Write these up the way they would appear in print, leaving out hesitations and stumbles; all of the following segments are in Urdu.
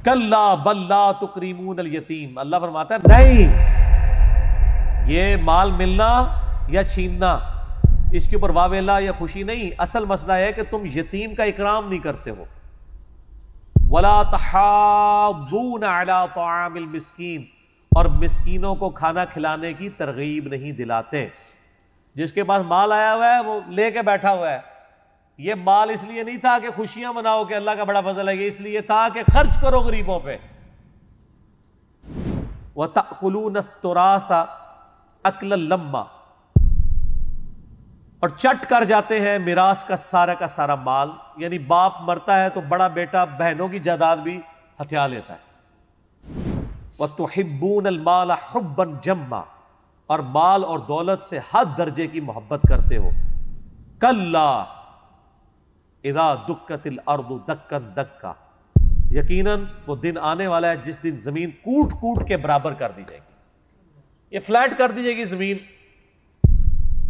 کلا بل لا تکریمون الیتیم، اللہ فرماتا ہے نہیں، یہ مال ملنا یا چھیننا اس کے اوپر واویلا یا خوشی نہیں، اصل مسئلہ ہے کہ تم یتیم کا اکرام نہیں کرتے ہو. ولا تحاضون علی طعام المسکین، اور مسکینوں کو کھانا کھلانے کی ترغیب نہیں دلاتے. جس کے پاس مال آیا ہوا ہے وہ لے کے بیٹھا ہوا ہے. یہ مال اس لیے نہیں تھا کہ خوشیاں مناؤ کہ اللہ کا بڑا فضل ہے، یہ اس لیے تھا کہ خرچ کرو غریبوں پہ. وَتَأْكُلُونَ التُّرَاثَ أَكْلًا لَمًّا، اور چٹ کر جاتے ہیں میراث کا سارا مال. یعنی باپ مرتا ہے تو بڑا بیٹا بہنوں کی جائیداد بھی ہتھیا لیتا ہے. وَتُحِبُّونَ الْمَالَ حُبًّا جَمًّا، اور مال اور دولت سے حد درجے کی محبت کرتے ہو. کَلَّا اذا دکت الارض دکن دکا، یقیناً وہ دن آنے والا ہے جس دن زمین کوٹ کوٹ کے برابر کر دی جائے گی. یہ فلیٹ کر دی جائے گی زمین،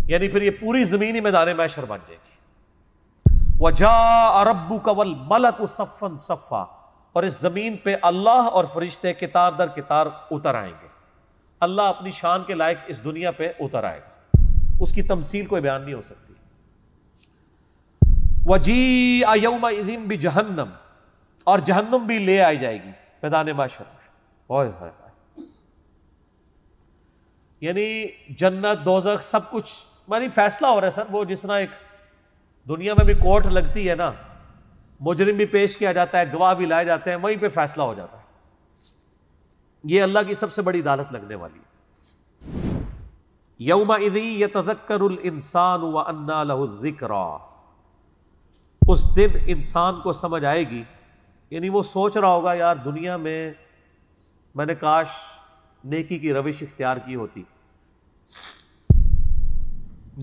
یعنی پھر یہ پوری زمین ہی میدان محشر بن جائے گی. وجاء ربک والملک صفا صفا، اور اس زمین پہ اللہ اور فرشتے قطار در قطار اتر آئیں گے. اللہ اپنی شان کے لائق اس دنیا پہ اتر آئے گا، اس کی تمثیل کوئی بیان نہیں ہو سکتی. وَجِيءَ يَوْمَئِذٍ بِجَهَنَّمَ، اور جہنم بھی لے آئی جائے گی میدان محشر میں. یعنی جنت دوزخ سب کچھ یعنی فیصلہ ہو رہا ہے سر. وہ جس طرح ایک دنیا میں بھی کورٹ لگتی ہے نا، مجرم بھی پیش کیا جاتا ہے، گواہ بھی لائے جاتے ہیں، وہیں پہ فیصلہ ہو جاتا ہے. یہ اللہ کی سب سے بڑی عدالت لگنے والی ہے. یومئذ یتذکر الانسان وانى له الذکریٰ، اس دن انسان کو سمجھ آئے گی. یعنی وہ سوچ رہا ہوگا یار دنیا میں نے کاش نیکی کی روش اختیار کی ہوتی.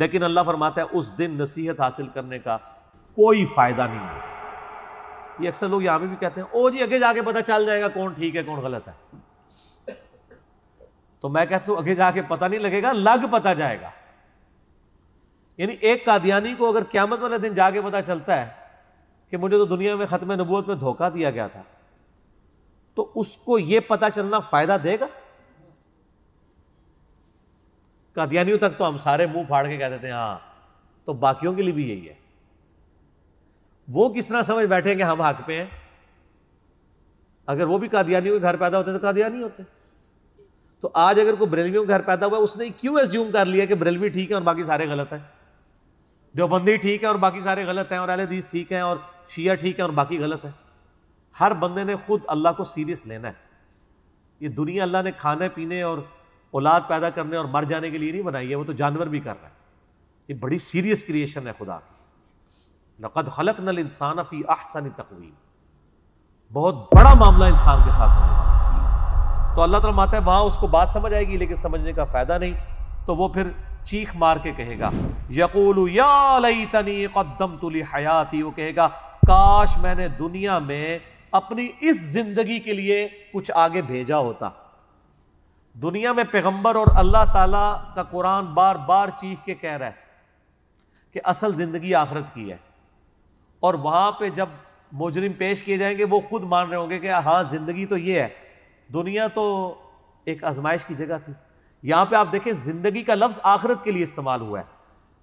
لیکن اللہ فرماتا ہے اس دن نصیحت حاصل کرنے کا کوئی فائدہ نہیں ہے. یہ اکثر لوگ یہاں بھی کہتے ہیں او جی آگے جا کے پتہ چل جائے گا کون ٹھیک ہے کون غلط ہے. تو میں کہتا ہوں آگے جا کے پتہ نہیں لگے گا، لگ پتہ جائے گا. یعنی ایک قادیانی کو اگر قیامت والے دن جا کے پتہ چلتا ہے کہ مجھے تو دنیا میں ختم نبوت میں دھوکہ دیا گیا تھا، تو اس کو یہ پتہ چلنا فائدہ دے گا؟ قادیانیوں تک تو ہم سارے منہ پھاڑ کے کہہ دیتے ہیں ہاں، تو باقیوں کے لیے بھی یہی ہے. وہ کس طرح سمجھ بیٹھے کہ ہم حق پہ ہیں؟ اگر وہ بھی قادیانیوں کے گھر پیدا ہوتے تو قادیانی ہوتے. تو آج اگر کوئی بریلویوں کے گھر پیدا ہوا ہے، اس نے کیوں ایزیوم کر لیا کہ بریلوی ٹھیک ہے اور باقی سارے غلط ہیں، دیوبندی ٹھیک ہے اور باقی سارے غلط ہیں، اور اہل حدیث ٹھیک ہیں اور شیعہ ٹھیک ہے اور باقی غلط ہیں؟ ہر بندے نے خود اللہ کو سیریس لینا ہے. یہ دنیا اللہ نے کھانے پینے اور اولاد پیدا کرنے اور مر جانے کے لیے نہیں بنائی ہے، وہ تو جانور بھی کر رہا ہے. یہ بڑی سیریس کریشن ہے خدا کی. لقد خلقنا الانسان فی احسن تقویم، بہت بڑا معاملہ انسان کے ساتھ ہونے والا. تو اللہ تعالیٰ ماتا ہے وہاں اس کو بات سمجھ آئے گی لیکن سمجھنے کا فائدہ نہیں. تو وہ پھر چیخ مار کے کہے گا یقول یا لیتنی قدمت لحیاتی، وہ کہے گا کاش میں نے دنیا میں اپنی اس زندگی کے لیے کچھ آگے بھیجا ہوتا. دنیا میں پیغمبر اور اللہ تعالیٰ کا قرآن بار بار چیخ کے کہہ رہا ہے کہ اصل زندگی آخرت کی ہے. اور وہاں پہ جب مجرم پیش کیے جائیں گے وہ خود مان رہے ہوں گے کہ ہاں زندگی تو یہ ہے، دنیا تو ایک آزمائش کی جگہ تھی. یہاں پہ آپ دیکھیں زندگی کا لفظ آخرت کے لیے استعمال ہوا ہے.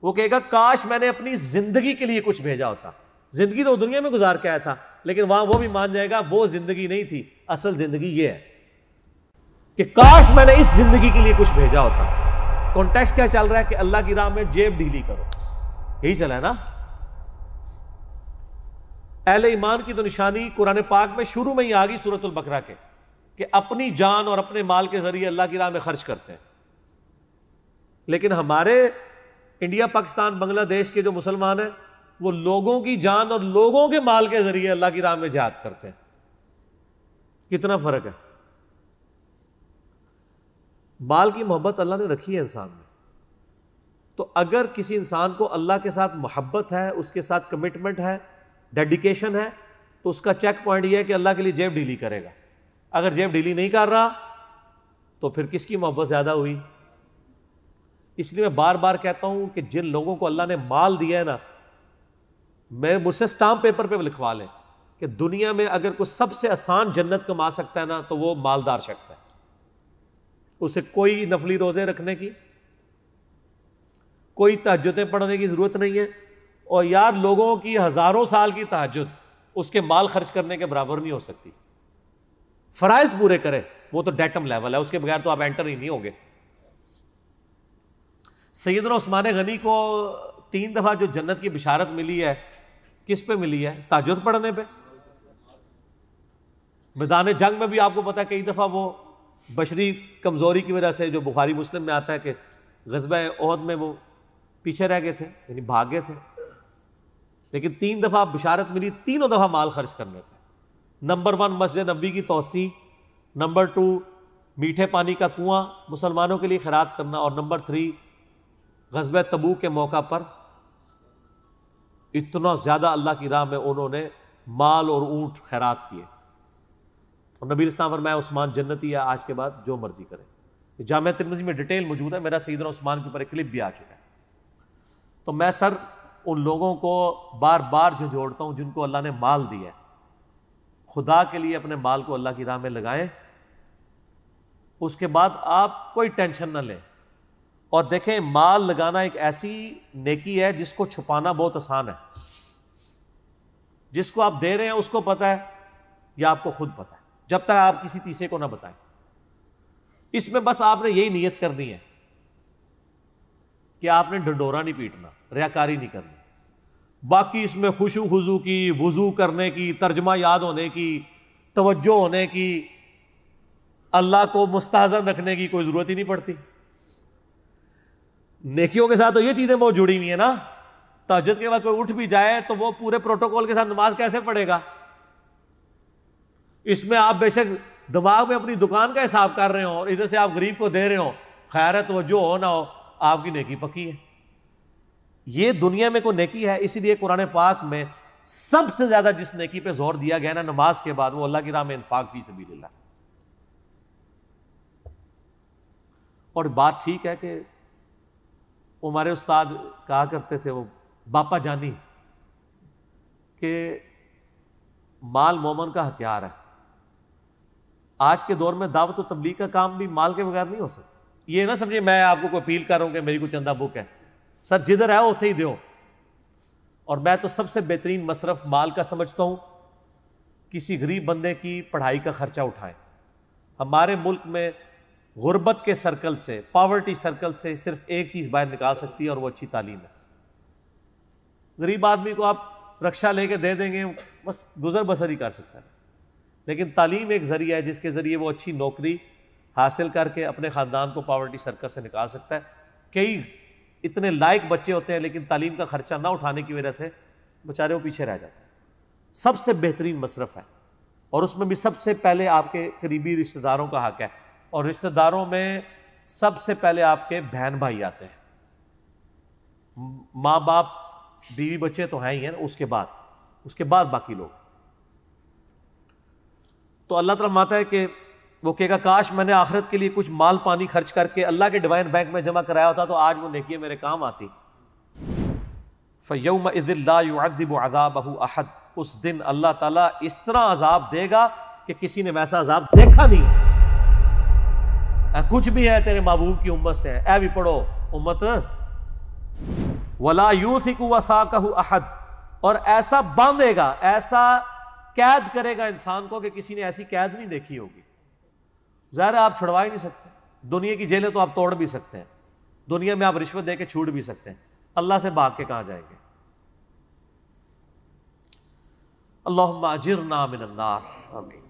وہ کہے گا کاش میں نے اپنی زندگی کے لیے کچھ بھیجا ہوتا. زندگی تو دنیا میں گزار کے آیا تھا، لیکن وہاں وہ بھی مان جائے گا وہ زندگی نہیں تھی، اصل زندگی یہ ہے کہ کاش میں نے اس زندگی کے لیے کچھ بھیجا ہوتا. کانٹیکسٹ کیا چل رہا ہے کہ اللہ کی راہ میں جیب ڈھیلی کرو، یہی چلا ہے نا. اہل ایمان کی تو نشانی قرآن پاک میں شروع میں ہی آ گئی سورۃ البقرہ کے کہ اپنی جان اور اپنے مال کے ذریعے اللہ کی راہ میں خرچ کرتے ہیں. لیکن ہمارے انڈیا پاکستان بنگلہ دیش کے جو مسلمان ہیں وہ لوگوں کی جان اور لوگوں کے مال کے ذریعے اللہ کی راہ میں جہاد کرتے ہیں. کتنا فرق ہے. مال کی محبت اللہ نے رکھی ہے انسان میں. تو اگر کسی انسان کو اللہ کے ساتھ محبت ہے، اس کے ساتھ کمٹمنٹ ہے، ڈیڈیکیشن ہے، تو اس کا چیک پوائنٹ یہ ہے کہ اللہ کے لیے جیب ڈھیلی کرے گا. اگر جیب ڈھیلی نہیں کر رہا تو پھر کس کی محبت زیادہ ہوئی؟ اس لیے میں بار بار کہتا ہوں کہ جن لوگوں کو اللہ نے مال دیا ہے نا، مجھ سے سٹامپ پیپر پہ لکھوا لیں کہ دنیا میں اگر کوئی سب سے آسان جنت کما سکتا ہے نا تو وہ مالدار شخص ہے. اسے کوئی نفلی روزے رکھنے کی، کوئی تہجدیں پڑھنے کی ضرورت نہیں ہے، اور یار لوگوں کی ہزاروں سال کی تہجد اس کے مال خرچ کرنے کے برابر نہیں ہو سکتی. فرائض پورے کرے وہ تو ڈیٹم لیول ہے، اس کے بغیر تو آپ انٹر ہی نہیں ہوگے. سیدنا عثمان غنی کو 3 دفعہ جو جنت کی بشارت ملی ہے کس پہ ملی ہے؟ تہجد پڑھنے پہ. میدان جنگ میں بھی آپ کو پتا ہے کئی دفعہ وہ بشری کمزوری کی وجہ سے، جو بخاری مسلم میں آتا ہے کہ غزوہ احد میں وہ پیچھے رہ گئے تھے، یعنی بھاگ گئے تھے، لیکن 3 دفعہ بشارت ملی، تینوں دفعہ مال خرچ کرنے پہ. نمبر 1 مسجد نبوی کی توسیع، نمبر 2 میٹھے پانی کا کنواں مسلمانوں کے لیے خیرات کرنا، اور نمبر 3 غزوہ تبوک کے موقع پر اتنا زیادہ اللہ کی راہ میں انہوں نے مال اور اونٹ خیرات کیے. اور نبی اسلام فرمایا عثمان جنتی ہے، آج کے بعد جو مرضی کرے. جامعہ ترمذی میں ڈیٹیل موجود ہے، میرا سیدنا عثمان کے اوپر ایک کلپ بھی آ چکا ہے. تو میں سر ان لوگوں کو بار بار جھنجھوڑتا ہوں جن کو اللہ نے مال دیا ہے، خدا کے لیے اپنے مال کو اللہ کی راہ میں لگائیں. اس کے بعد آپ کوئی ٹینشن نہ لیں. اور دیکھیں مال لگانا ایک ایسی نیکی ہے جس کو چھپانا بہت آسان ہے. جس کو آپ دے رہے ہیں اس کو پتا ہے یا آپ کو خود پتا ہے، جب تک آپ کسی تیسرے کو نہ بتائیں. اس میں بس آپ نے یہی نیت کرنی ہے کہ آپ نے ڈنڈورا نہیں پیٹنا، ریاکاری نہیں کرنی. باقی اس میں خشوع خضوع کی، وضو کرنے کی، ترجمہ یاد ہونے کی، توجہ ہونے کی، اللہ کو مستحضر رکھنے کی کوئی ضرورت ہی نہیں پڑتی. نیکیوں کے ساتھ تو یہ چیزیں بہت جڑی ہوئی ہیں نا. تہجد کے وقت کوئی اٹھ بھی جائے تو وہ پورے پروٹوکول کے ساتھ نماز کیسے پڑھے گا؟ اس میں آپ بے شک دماغ میں اپنی دکان کا حساب کر رہے ہو اور ادھر سے آپ غریب کو دے رہے ہو، خیر ہے توجہ ہو نہ ہو آپ کی نیکی پکی ہے. یہ دنیا میں کوئی نیکی ہے. اسی لیے قرآن پاک میں سب سے زیادہ جس نیکی پہ زور دیا گیا نا نماز کے بعد، وہ اللہ کی راہ میں انفاق فی سبیل اللہ. اور بات ٹھیک ہے کہ ہمارے استاد کہا کرتے تھے، وہ باپا جانی، کہ مال مومن کا ہتھیار ہے. آج کے دور میں دعوت و تبلیغ کا کام بھی مال کے بغیر نہیں ہو سکتا. یہ نہ سمجھے میں آپ کو کوئی اپیل کر رہا ہوں کہ میری کوئی چندہ بک ہے. سر جدھر ہے اتنے ہی دیو. اور میں تو سب سے بہترین مصرف مال کا سمجھتا ہوں کسی غریب بندے کی پڑھائی کا خرچہ اٹھائیں. ہمارے ملک میں غربت کے سرکل سے، پاورٹی سرکل سے صرف ایک چیز باہر نکال سکتی ہے اور وہ اچھی تعلیم ہے. غریب آدمی کو آپ رکشہ لے کے دے دیں گے بس گزر بسر ہی کر سکتا ہے، لیکن تعلیم ایک ذریعہ ہے جس کے ذریعے وہ اچھی نوکری حاصل کر کے اپنے خاندان کو پاورٹی سرکل سے نکال سکتا ہے. کئی اتنے لائق بچے ہوتے ہیں لیکن تعلیم کا خرچہ نہ اٹھانے کی وجہ سے بیچارے وہ پیچھے رہ جاتے ہیں. سب سے بہترین مصرف ہے، اور اس میں بھی سب سے پہلے آپ کے قریبی رشتہ داروں کا حق ہے. اور رشتہ داروں میں سب سے پہلے آپ کے بہن بھائی آتے ہیں. ماں باپ بیوی بچے تو ہیں ہی ہیں، اس کے بعد باقی لوگ. تو اللہ تعالیٰ فرماتا ہے کہ وہ کہے گا کاش میں نے آخرت کے لیے کچھ مال پانی خرچ کر کے اللہ کے ڈیوائن بینک میں جمع کرایا ہوتا تو آج وہ نیکیاں میرے کام آتی. فَيَوْمَئِذٍ لَا يُعَذِّبُ عَذَابَهُ أَحَدٌ، اس دن اللہ تعالیٰ اس طرح عذاب دے گا کہ کسی نے ویسا عذاب دیکھا نہیں. کچھ بھی ہے تیرے محبوب کی امت سے، اے بھی پڑھو امت. وَلَا يُوثِقُ وَثَاقَهُ أَحَدٌ، اور ایسا باندھے گا، ایسا قید کرے گا انسان کو کہ کسی نے ایسی قید نہیں دیکھی ہوگی. ظاہر ہے آپ چھڑوا ہی نہیں سکتے. دنیا کی جیلیں تو آپ توڑ بھی سکتے ہیں، دنیا میں آپ رشوت دے کے چھوٹ بھی سکتے ہیں، اللہ سے بھاگ کے کہاں جائیں گے؟ اللہم اجرنا من النار، آمین.